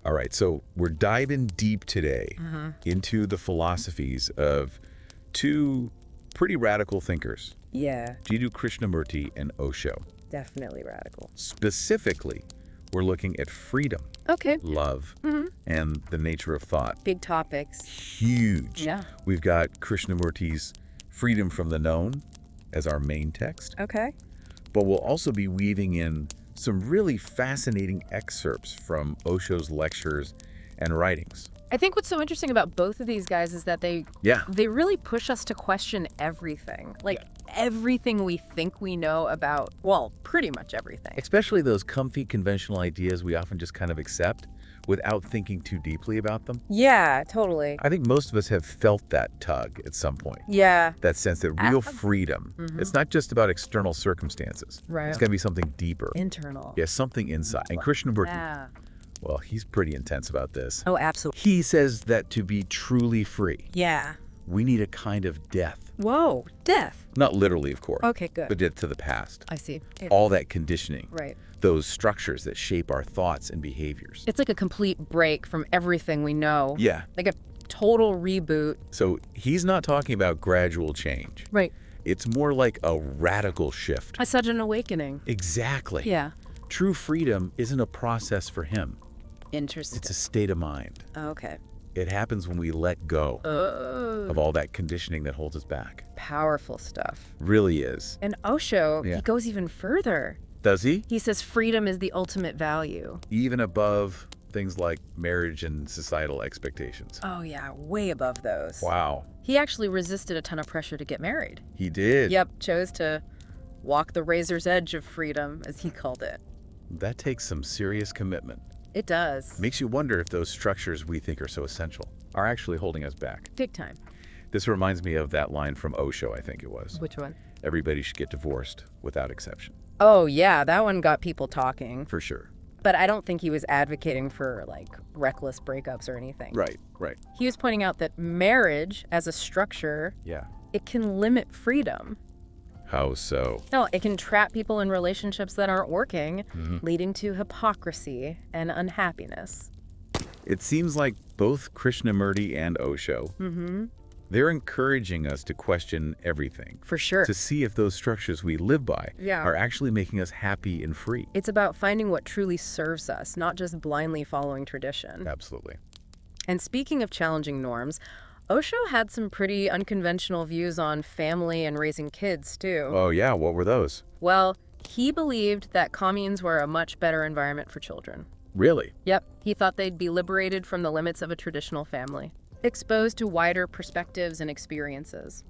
All right, so we're diving deep today into the philosophies of two pretty radical thinkers, Yeah, Jiddu Krishnamurti and Osho. definitely radical. Specifically, we're looking at freedom, Okay. love, and the nature of thought. Big topics. Huge. Yeah. We've got Krishnamurti's Freedom from the Known as our main text, Okay. but we'll also be weaving in some really fascinating excerpts from Osho's lectures and writings. I think what's so interesting about both of these guys is that they really push us to question everything. Everything we think we know about, well, pretty much everything. Especially those comfy conventional ideas we often just kind of accept without thinking too deeply about them. Yeah, totally. I think most of us have felt that tug at some point. Yeah. That sense that real freedom, it's not just about external circumstances. Right. It's got to be something deeper. Internal. Yeah, something inside. And Krishnamurti, Yeah. well, he's pretty intense about this. Oh, absolutely. He says that to be truly free, Yeah. we need a kind of death. Whoa, death. Not literally, of course. Okay, good. But death to the past. I see. All that conditioning. Right. Those structures that shape our thoughts and behaviors. It's like a complete break from everything we know. Yeah. Like a total reboot. So he's not talking about gradual change. Right. It's more like a radical shift. A sudden awakening. Exactly. Yeah. True freedom isn't a process for him. Interesting. It's a state of mind. Okay. It happens when we let go Oh, of all that conditioning that holds us back. powerful stuff. Really is. And Osho, Yeah. he goes even further. Does he? He says freedom is the ultimate value. Even above things like marriage and societal expectations. Oh, yeah, way above those. Wow. He actually resisted a ton of pressure to get married. He did. Yep, chose to walk the razor's edge of freedom, as he called it. That takes some serious commitment. It does. Makes you wonder if those structures we think are so essential are actually holding us back. Big time. This reminds me of that line from Osho, I think it was. Which one? Everybody should get divorced without exception. Oh, yeah, that one got people talking. For sure. But I don't think he was advocating for, reckless breakups or anything. Right. He was pointing out that marriage, as a structure, Yeah. it can limit freedom. How so? No, it can trap people in relationships that aren't working, leading to hypocrisy and unhappiness. It seems like both Krishnamurti and Osho, they're encouraging us to question everything. For sure. To see if those structures we live by Yeah. are actually making us happy and free. It's about finding what truly serves us, not just blindly following tradition. Absolutely. And speaking of challenging norms, Osho had some pretty unconventional views on family and raising kids, too. Oh, yeah. What were those? Well, he believed that communes were a much better environment for children. Really? Yep, he thought they'd be liberated from the limits of a traditional family, exposed to wider perspectives and experiences.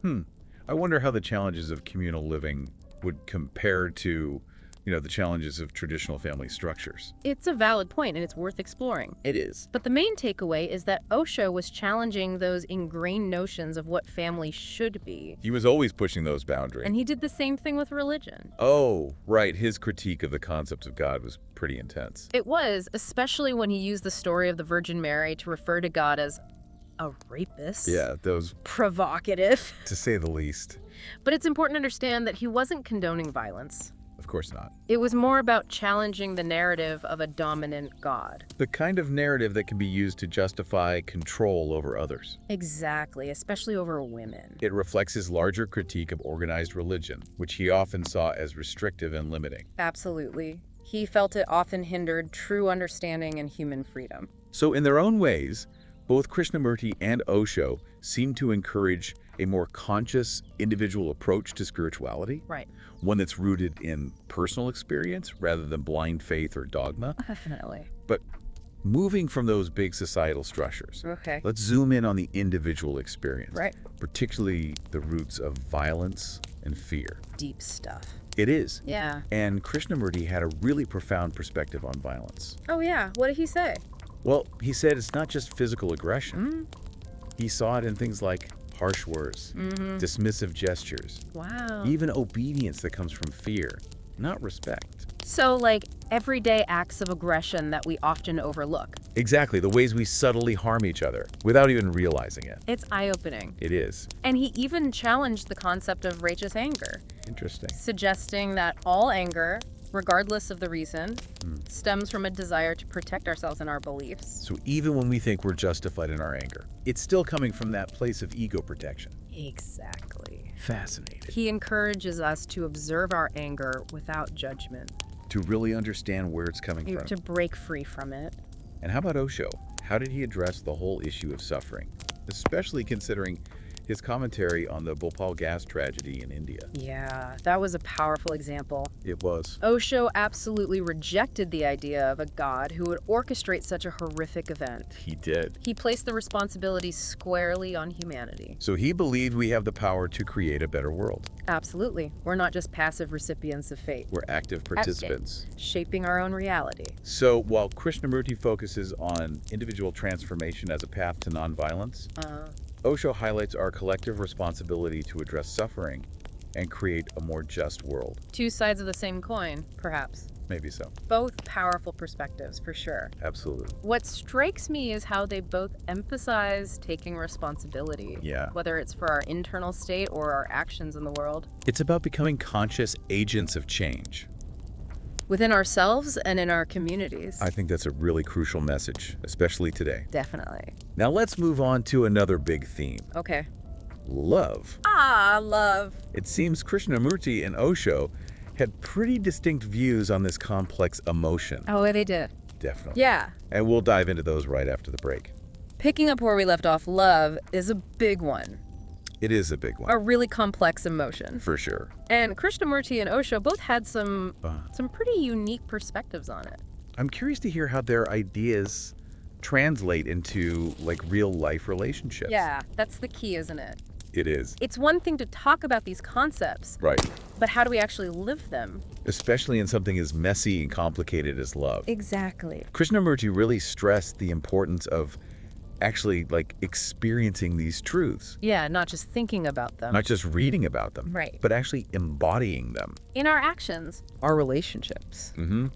I wonder how the challenges of communal living would compare to, the challenges of traditional family structures. It's a valid point, and it's worth exploring. It is. But the main takeaway is that Osho was challenging those ingrained notions of what family should be. He was always pushing those boundaries. And he did the same thing with religion. Oh, right. His critique of the concept of God was pretty intense. It was, especially when he used the story of the Virgin Mary to refer to God as a rapist. Yeah, those, Provocative. to say the least. But it's important to understand that he wasn't condoning violence. Of course not. It was more about challenging the narrative of a dominant God. The kind of narrative that can be used to justify control over others. Exactly, especially over women. It reflects his larger critique of organized religion, which he often saw as restrictive and limiting. Absolutely. He felt it often hindered true understanding and human freedom. So in their own ways, both Krishnamurti and Osho seem to encourage a more conscious, individual approach to spirituality. Right. One that's rooted in personal experience rather than blind faith or dogma. Definitely. But moving from those big societal structures, Okay. let's zoom in on the individual experience. Right. Particularly the roots of violence and fear. Deep stuff. It is. Yeah. And Krishnamurti had a really profound perspective on violence. Oh, yeah. What did he say? Well, he said it's not just physical aggression. He saw it in things like harsh words, dismissive gestures, Wow. even obedience that comes from fear, not respect. So, everyday acts of aggression that we often overlook. Exactly, the ways we subtly harm each other without even realizing it. It's eye-opening. It is. And he even challenged the concept of righteous anger, Interesting. suggesting that all anger, regardless of the reason, stems from a desire to protect ourselves and our beliefs. So even when we think we're justified in our anger, it's still coming from that place of ego protection. Exactly. Fascinating. He encourages us to observe our anger without judgment. To really understand where it's coming from. To break free from it. And how about Osho? How did he address the whole issue of suffering, especially considering his commentary on the Bhopal gas tragedy in India? Yeah, that was a powerful example. It was. Osho absolutely rejected the idea of a god who would orchestrate such a horrific event. He did. He placed the responsibility squarely on humanity. So he believed we have the power to create a better world. Absolutely. We're not just passive recipients of fate. We're active participants. Shaping our own reality. So while Krishnamurti focuses on individual transformation as a path to nonviolence, Osho highlights our collective responsibility to address suffering and create a more just world. Two sides of the same coin, perhaps. Maybe so. Both powerful perspectives, for sure. Absolutely. What strikes me is how they both emphasize taking responsibility. Yeah. Whether it's for our internal state or our actions in the world. It's about becoming conscious agents of change. Within ourselves and in our communities. I think that's a really crucial message, especially today. Definitely. Now let's move on to another big theme. Okay. Love. Love. It seems Krishnamurti and Osho had pretty distinct views on this complex emotion. Oh, they did. Definitely. Yeah. And we'll dive into those right after the break. Picking up where we left off, love is a big one. It is a big one. A really complex emotion. For sure. And Krishnamurti and Osho both had some pretty unique perspectives on it. I'm curious to hear how their ideas translate into real life relationships. Yeah, that's the key, isn't it? It is. It's one thing to talk about these concepts. Right. But how do we actually live them? Especially in something as messy and complicated as love. Exactly. Krishnamurti really stressed the importance of actually experiencing these truths. Yeah, not just thinking about them. Not just reading about them. Right. But actually embodying them. In our actions, our relationships.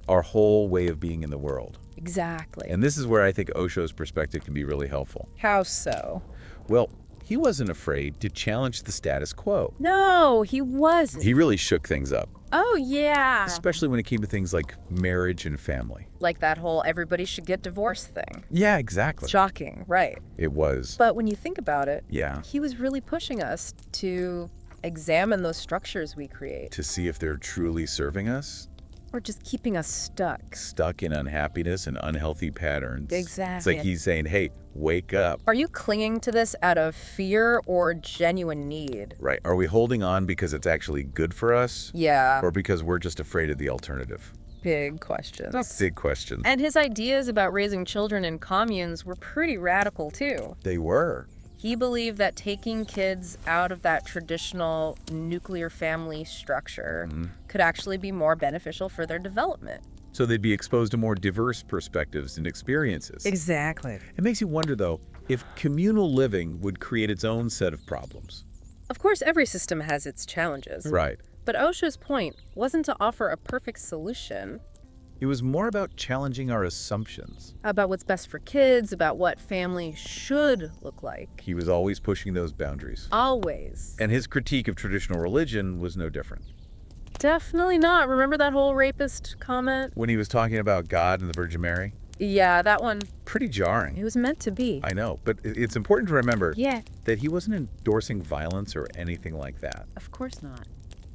Our whole way of being in the world. Exactly. And this is where I think Osho's perspective can be really helpful. How so? Well, he wasn't afraid to challenge the status quo. No, he wasn't. He really shook things up. Oh, yeah. Especially when it came to things like marriage and family. Like that whole everybody should get divorced thing. Yeah, exactly. Shocking, right. It was. But when you think about it, yeah, he was really pushing us to examine those structures we create. To see if they're truly serving us. Or just keeping us stuck. Stuck in unhappiness and unhealthy patterns. Exactly. It's like he's saying, hey, wake up. Are you clinging to this out of fear or genuine need? Right. Are we holding on because it's actually good for us? Yeah. Or because we're just afraid of the alternative? Big questions. That's big questions. And his ideas about raising children in communes were pretty radical, too. They were. He believed that taking kids out of that traditional nuclear family structure could actually be more beneficial for their development. So they'd be exposed to more diverse perspectives and experiences. Exactly. It makes you wonder, though, if communal living would create its own set of problems. Of course, every system has its challenges. Right. But Osho's point wasn't to offer a perfect solution. It was more about challenging our assumptions. About what's best for kids, about what family should look like. He was always pushing those boundaries. Always. And his critique of traditional religion was no different. Definitely not. Remember that whole rapist comment? When he was talking about God and the Virgin Mary? Yeah, that one. Pretty jarring. It was meant to be. I know, but it's important to remember Yeah. that he wasn't endorsing violence or anything like that. Of course not.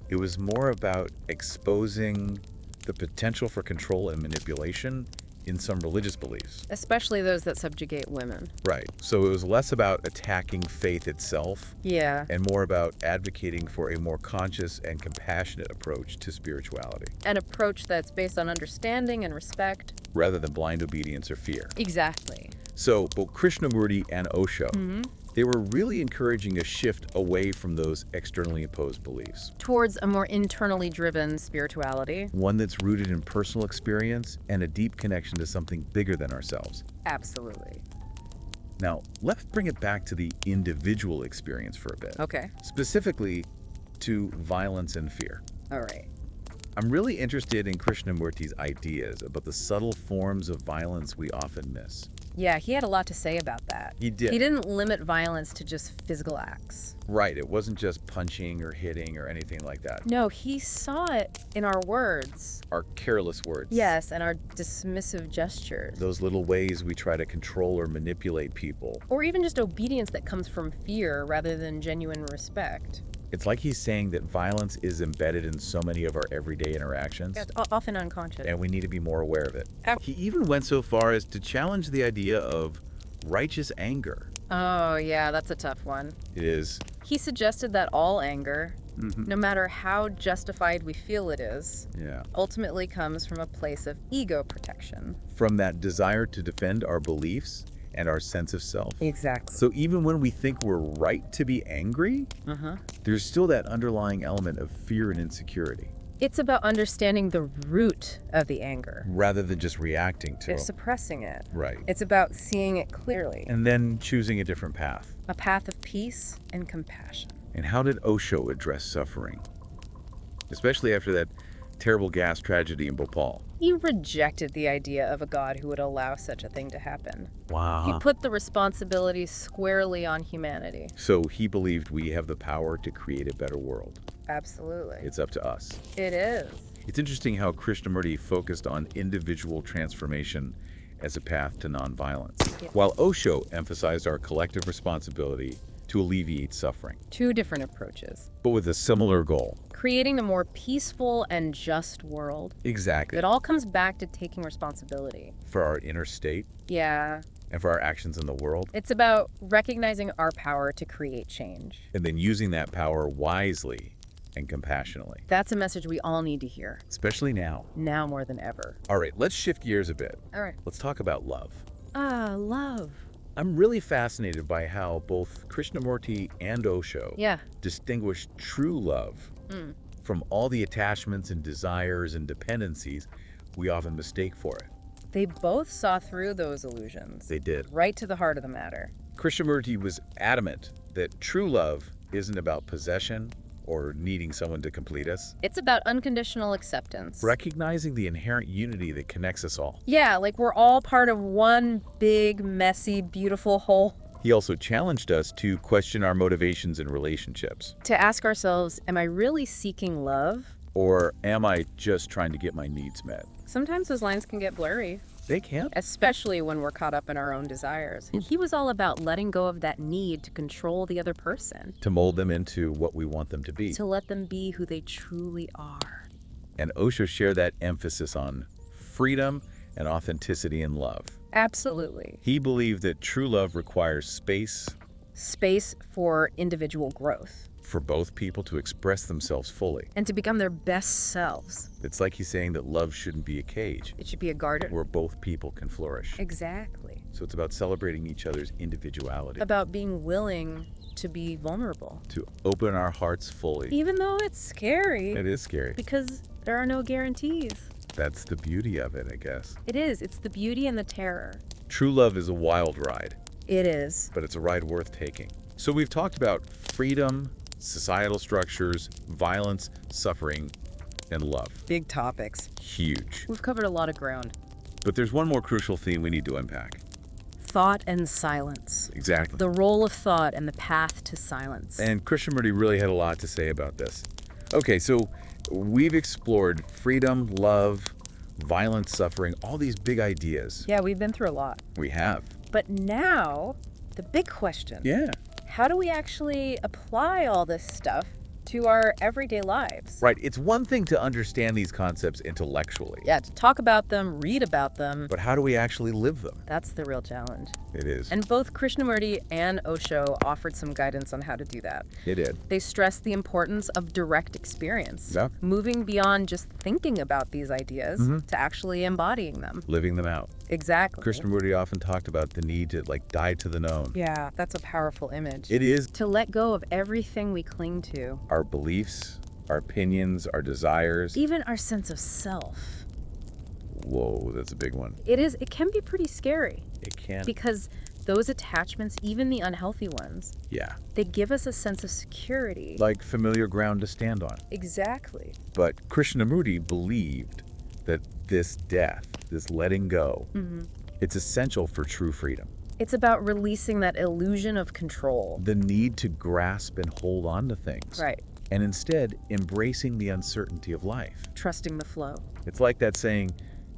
It was more about exposing the potential for control and manipulation in some religious beliefs. Especially those that subjugate women. Right. So it was less about attacking faith itself. Yeah. And more about advocating for a more conscious and compassionate approach to spirituality. An approach that's based on understanding and respect. Rather than blind obedience or fear. Exactly. So both Krishnamurti and Osho, they were really encouraging a shift away from those externally imposed beliefs. Towards a more internally driven spirituality. One that's rooted in personal experience and a deep connection to something bigger than ourselves. Absolutely. Now, let's bring it back to the individual experience for a bit. Okay. Specifically to violence and fear. All right. I'm really interested in Krishnamurti's ideas about the subtle forms of violence we often miss. Yeah, he had a lot to say about that. He did. He didn't limit violence to just physical acts. Right, it wasn't just punching or hitting or anything like that. No, he saw it in our words. Our careless words. Yes, and our dismissive gestures. Those little ways we try to control or manipulate people. Or even just obedience that comes from fear rather than genuine respect. It's like he's saying that violence is embedded in so many of our everyday interactions. Yeah, it's often unconscious. And we need to be more aware of it. He even went so far as to challenge the idea of righteous anger. Oh, yeah, that's a tough one. It is. He suggested that all anger, no matter how justified we feel it is, ultimately comes from a place of ego protection. From that desire to defend our beliefs and our sense of self. Exactly. So even when we think we're right to be angry, there's still that underlying element of fear and insecurity. It's about understanding the root of the anger. Rather than just reacting to it. Suppressing it. Right. It's about seeing it clearly. And then choosing a different path. A path of peace and compassion. And how did Osho address suffering? Especially after that terrible gas tragedy in Bhopal. He rejected the idea of a God who would allow such a thing to happen. Wow. He put the responsibility squarely on humanity. So he believed we have the power to create a better world. Absolutely. It's up to us. It is. It's interesting how Krishnamurti focused on individual transformation as a path to nonviolence, while Osho emphasized our collective responsibility to alleviate suffering. Two different approaches. But with a similar goal. Creating a more peaceful and just world. Exactly. It all comes back to taking responsibility. For our inner state. Yeah. And for our actions in the world. It's about recognizing our power to create change. And then using that power wisely and compassionately. That's a message we all need to hear. Especially now. Now more than ever. All right, let's shift gears a bit. All right. Let's talk about love. Love. I'm really fascinated by how both Krishnamurti and Osho distinguish true love from all the attachments and desires and dependencies we often mistake for it. They both saw through those illusions. They did. Right to the heart of the matter. Krishnamurti was adamant that true love isn't about possession or needing someone to complete us. It's about unconditional acceptance. Recognizing the inherent unity that connects us all. Yeah, like we're all part of one big, messy, beautiful whole. He also challenged us to question our motivations in relationships. To ask ourselves, am I really seeking love? Or am I just trying to get my needs met? Sometimes those lines can get blurry. They can. Especially when we're caught up in our own desires. And he was all about letting go of that need to control the other person. To mold them into what we want them to be. To let them be who they truly are. And Osho shared that emphasis on freedom and authenticity in love. Absolutely. He believed that true love requires space. Space for individual growth. For both people to express themselves fully. And to become their best selves. It's like he's saying that love shouldn't be a cage. It should be a garden. Where both people can flourish. Exactly. So it's about celebrating each other's individuality. About being willing to be vulnerable. To open our hearts fully. Even though it's scary. It is scary. Because there are no guarantees. That's the beauty of it, I guess. It is. It's the beauty and the terror. True love is a wild ride. It is. But it's a ride worth taking. So we've talked about freedom, societal structures, violence, suffering, and love. Big topics. Huge. We've covered a lot of ground. But there's one more crucial theme we need to unpack. Thought and silence. Exactly. The role of thought and the path to silence. And Krishnamurti really had a lot to say about this. Okay, so we've explored freedom, love, violence, suffering, all these big ideas. Yeah, we've been through a lot. We have. But now, the big question. Yeah. How do we actually apply all this stuff to our everyday lives? Right. It's one thing to understand these concepts intellectually. Yeah, to talk about them, read about them. But how do we actually live them? That's the real challenge. It is. And both Krishnamurti and Osho offered some guidance on how to do that. They did. They stressed the importance of direct experience. Yeah. Moving beyond just thinking about these ideas to actually embodying them. Living them out. Exactly. Krishnamurti often talked about the need to die to the known. Yeah, that's a powerful image. It is. To let go of everything we cling to. Our beliefs, our opinions, our desires. Even our sense of self. Whoa, that's a big one. It is. It can be pretty scary. It can. Because Those attachments, even the unhealthy ones, Yeah. they give us a sense of security. Like familiar ground to stand on. Exactly. But Krishnamurti believed that this death, this letting go, it's essential for true freedom. It's about releasing that illusion of control. The need to grasp and hold on to things. Right. And instead, embracing the uncertainty of life. Trusting the flow. It's like that saying,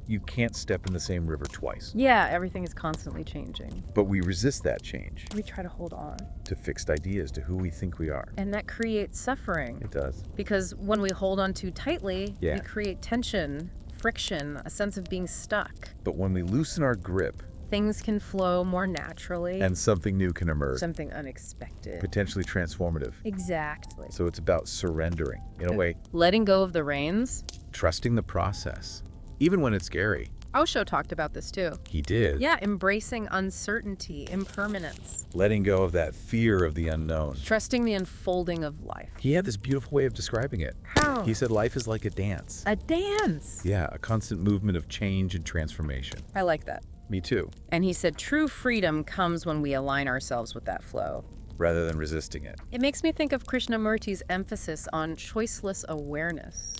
you can't step in the same river twice. Yeah, everything is constantly changing. But we resist that change. We try to hold on. To fixed ideas, to who we think we are. And that creates suffering. It does. Because when we hold on too tightly, Yeah. we create tension, friction, a sense of being stuck. But when we loosen our grip, Things can flow more naturally. and something new can emerge. Something unexpected. Potentially transformative. Exactly. So it's about surrendering. In a way, Letting go of the reins. trusting the process. Even when it's scary. Osho talked about this too. He did. Yeah, embracing uncertainty, impermanence, Letting go of that fear of the unknown. trusting the unfolding of life. He had this beautiful way of describing it. How? He said life is like a dance. A dance. Yeah, a constant movement of change and transformation. I like that. Me too. And he said true freedom comes when we align ourselves with that flow. Rather than resisting it. It makes me think of Krishnamurti's emphasis on choiceless awareness.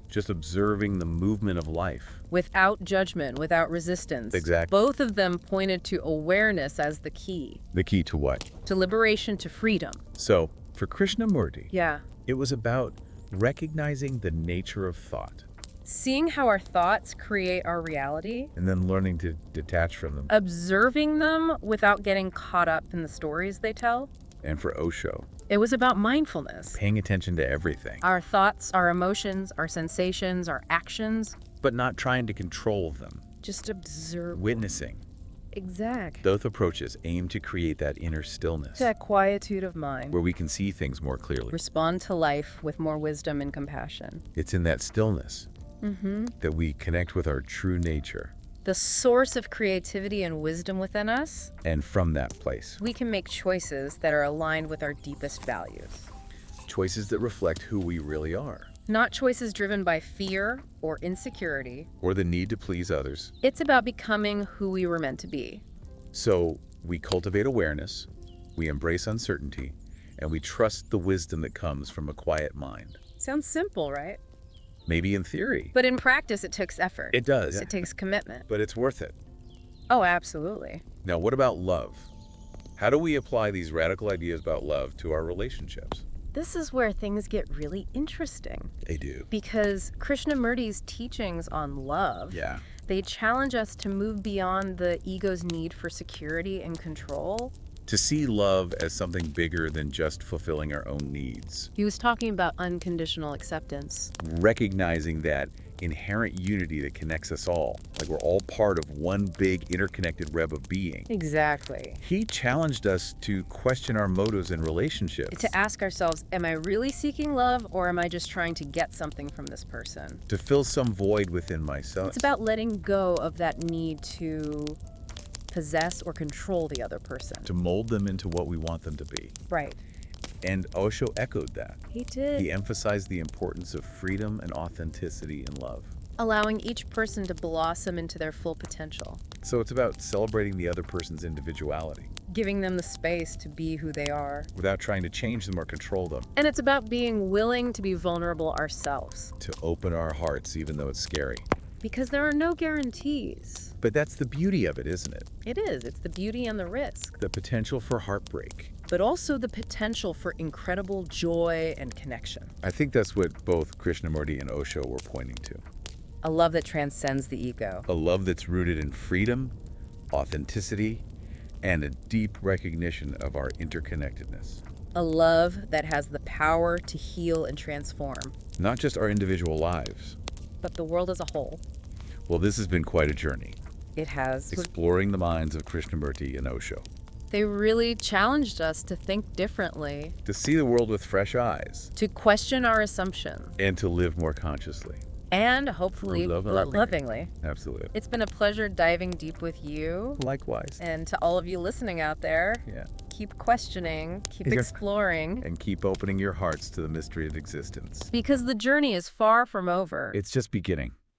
Just observing the movement of life. Without judgment, without resistance. Exactly. Both of them pointed to awareness as the key. The key to what? To liberation, to freedom. So, for Krishnamurti, Yeah. it was about recognizing the nature of thought Seeing how our thoughts create our reality. and then learning to detach from them. Observing them without getting caught up in the stories they tell. And for Osho, It was about mindfulness. paying attention to everything, Our thoughts, our emotions, our sensations, our actions. but not trying to control them. Just observe. Witnessing. Exact. Both approaches aim to create that inner stillness That quietude of mind. where we can see things more clearly. Respond to life with more wisdom and compassion. It's in that stillness that we connect with our true nature. The source of creativity and wisdom within us, And from that place, we can make choices that are aligned with our deepest values. choices that reflect who we really are, Not choices driven by fear or insecurity. or the need to please others. It's about becoming who we were meant to be. So we cultivate awareness, we embrace uncertainty, and we trust the wisdom that comes from a quiet mind. Sounds simple, right? Maybe in theory. But in practice, it takes effort. It does. It takes commitment. But it's worth it. Oh, absolutely. Now, what about love? How do we apply these radical ideas about love to our relationships? This is where things get really interesting. They do. Because Krishnamurti's teachings on love, Yeah. they challenge us to move beyond the ego's need for security and control. To see love as something bigger than just fulfilling our own needs. He was talking about unconditional acceptance. Recognizing that inherent unity that connects us all. Like we're all part of one big interconnected web of being. Exactly. He challenged us to question our motives in relationships. To ask ourselves, am I really seeking love, or am I just trying to get something from this person? To fill some void within myself. It's about letting go of that need to possess or control the other person. To mold them into what we want them to be. Right. And Osho echoed that. He did. He emphasized the importance of freedom and authenticity in love. Allowing each person to blossom into their full potential. So it's about celebrating the other person's individuality Giving them the space to be who they are. without trying to change them or control them. And it's about being willing to be vulnerable ourselves. To open our hearts even though it's scary. Because there are no guarantees. But that's the beauty of it, isn't it? It is. It's the beauty and the risk. The potential for heartbreak. But also the potential for incredible joy and connection. I think that's what both Krishnamurti and Osho were pointing to. A love that transcends the ego. A love that's rooted in freedom, authenticity, and a deep recognition of our interconnectedness. A love that has the power to heal and transform. Not just our individual lives. But the world as a whole. Well, this has been quite a journey, It has. exploring the minds of Krishnamurti and Osho. They really challenged us to think differently, To see the world with fresh eyes, to question our assumptions, and to live more consciously. and hopefully lovingly. Absolutely. It's been a pleasure diving deep with you. Likewise. And to all of you listening out there, Yeah. keep questioning, keep Yeah. exploring, And keep opening your hearts to the mystery of existence. because the journey is far from over. It's just beginning.